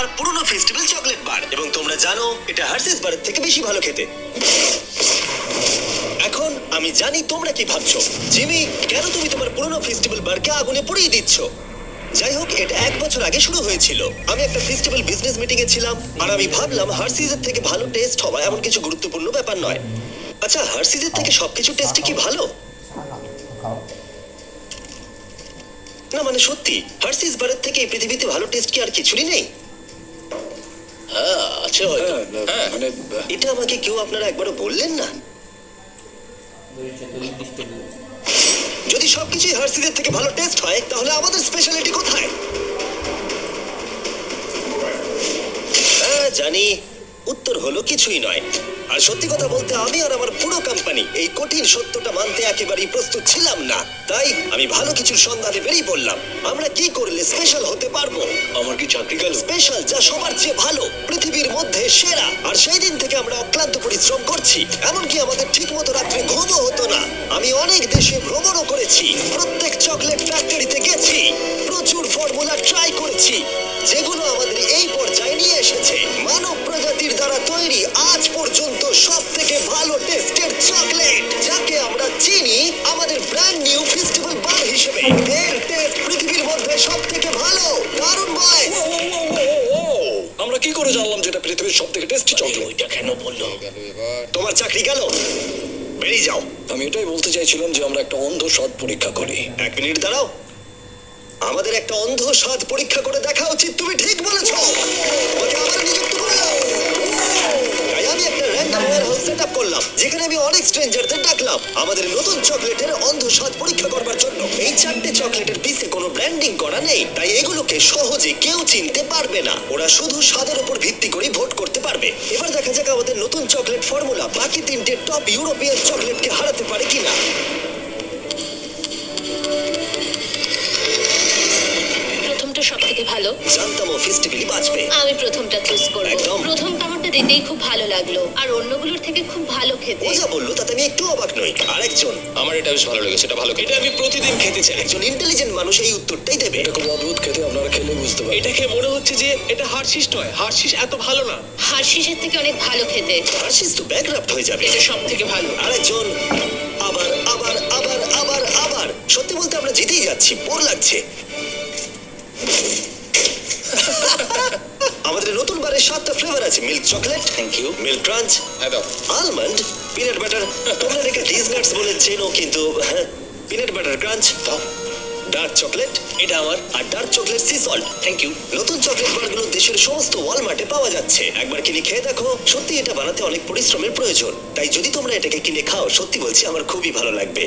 আমার পুরনো festival chocolate bar এবং তোমরা জানো এটা হার্সিস বারের থেকে বেশি ভালো খেতে। এখন আমি জানি তোমরা কি ভাবছো, জিমি কেন তুমি তোমার পুরনো ফেস্টিভ্যাল বারকে আগুনে পুড়িয়ে দিচ্ছ? যাই হোক, এটা 1 বছর আগে শুরু হয়েছিল। আমি একটা ফেস্টিভ্যাল বিজনেস মিটিং এ ছিলাম আর আমি ভাবলাম হার্সিসের থেকে ভালো টেস্ট হওয়া এমন কিছু গুরুত্বপূর্ণ ব্যাপার নয়। আচ্ছা, হার্সিসের থেকে সবকিছু টেস্টে কি ভালো? না মানে সত্যি, হার্সিস বারের থেকে এই পৃথিবীতে ভালো টেস্ট কি আর কিছুরই নেই? হ্যাঁ আছে হয়তো। হ্যাঁ মানে এটা আমাকে কেউ আপনারা একবারও বললেন না? যদি সবকিছুই হার্সিসের থেকে ভালো টেস্ট হয় তাহলে আমাদের স্পেশালিটি কোথায়? হ্যাঁ জানি, উত্তর হলো কিছুই নয়। আর সত্যি কথা বলতে আমি আর আমার পুরো কোম্পানি এই কঠিন সত্যটা মানতে একেবারেই প্রস্তুত ছিলাম না। তাই আমি ভালো কিছুর সন্ধানে বেরিয়ে পড়লাম। আমরা কি করলে স্পেশাল হতে পারবো? আমার কি চাকরি গেল? স্পেশাল যা সবার চেয়ে ভালো, পৃথিবীর মধ্যে সেরা। আর সেই দিন থেকে আমরা অক্লান্ত পরিশ্রম করছি, এমনকি আমাদের ঠিক মতো রাত্রে ঘুমও হতো না। আমি অনেক দেশে ভ্রমণও করেছি, প্রত্যেক চকলেট ফ্যাক্টরিতে গেছি, প্রচুর ফর্মুলা ট্রাই করেছি যেগুলো আমাদের এই পর্যায়ে নিয়ে এসেছে মানব প্রজাতির দ্বারা তৈরি আজ পর্যন্ত সব থেকে ভালো টেস্টের চকলেট, যাকে আমরা চিনি আমাদের ব্র্যান্ড নিউ ফেস্টিভ্যাল বার হিসেবে। এর টেস্ট পৃথিবীর মধ্যে সব থেকে ভালো। দারুণ বয়স। আমরা কি করে জানলাম যেটা পৃথিবীর সব থেকে টেস্টি চকলেট? ওইটা কেন বললো? গেল এবার। তোমার চাকরি গেল, বেরিয়ে যাও। আমি এটাই বলতে চাইছিলাম যে আমরা একটা অন্ধ স্বাদ পরীক্ষা করি। 1 মিনিট দাঁড়াও, আমাদের একটা অন্ধ স্বাদ পরীক্ষা করে দেখা উচিত। তুমি ঠিক বলেছো, তোমাকে আবার নিযুক্ত করলাম। তাই আমি একটা র্যান্ডম ওয়্যারহাউস সেটআপ করলাম যেখানে আমি অনেক স্ট্রেঞ্জারদের ডাকলাম আমাদের নতুন চকলেটের অন্ধ স্বাদ পরীক্ষা করবার জন্য। এই 4টে চকলেটের পিছে কোনো ব্র্যান্ডিং করা নেই, তাই এগুলোকে সহজে কেউ চিনতে পারবে না। ওরা শুধু স্বাদের উপর ভিত্তি করে ভোট করতে পারবে। এবার দেখা যাক আমাদের নতুন চকলেট ফর্মুলা বাকি 3টে টপ ইউরোপিয়ান চকলেটকে হারাতে পারে কিনা। প্রথমটা সব থেকে ভালো। জানতাম ও ফেস্টিভ্যালি বাঁচবে। আমি প্রথমটা চুজ করব। একদম। প্রথম কামড়টা দিতেই খুব ভালো লাগলো, আর অন্যগুলোর থেকে খুব ভালো খেতে। ও যা বললো তাতে আমি একটু অবাক নই। আরেকজন, আমার এটা বেশ ভালো লেগেছে, এটা ভালো। এটা আমি প্রতিদিন খেতে চাই। একজন ইন্টেলিজেন্ট মানুষ এই উত্তরটাই দেবে। এটা খুব অদ্ভুত খেতে, আপনারা খেলে বুঝতে পারবেন। এটা খেয়ে মনে হচ্ছে যে এটা হার্শিস নয়, হার্শিস এত ভালো না। হার্শিসের থেকে অনেক ভালো খেতে। হার্শিস তো ব্যাকরাফট হয়ে যাবে। এটা সব থেকে ভালো। আরেকজন, আবার আবার আবার আবার আবার। সত্যি বলতে আমরা জিতেই যাচ্ছি, বোর লাগছে। আমাদের নতুন বারের 7টা ফ্লেভার আছে। Milk chocolate, thank you. Milk crunch, হ্যাঁ দাও। Almond, peanut butter. তোমরা এটাকে ডিজনাটস বলে চেনো, কিন্তু peanut butter crunch, dark chocolate, এটা আমার। আর dark chocolate sea salt. Thank you. নতুন চকলেট বারগুলো দেশের সমস্ত ওয়ালমার্টে পাওয়া যাচ্ছে। একবার কিনে খেয়ে দেখো, সত্যি এটা বানাতে অনেক পরিশ্রমের প্রয়োজন। তাই যদি তোমরা এটাকে কিনে খাও, সত্যি বলছি আমার খুবই ভালো লাগবে।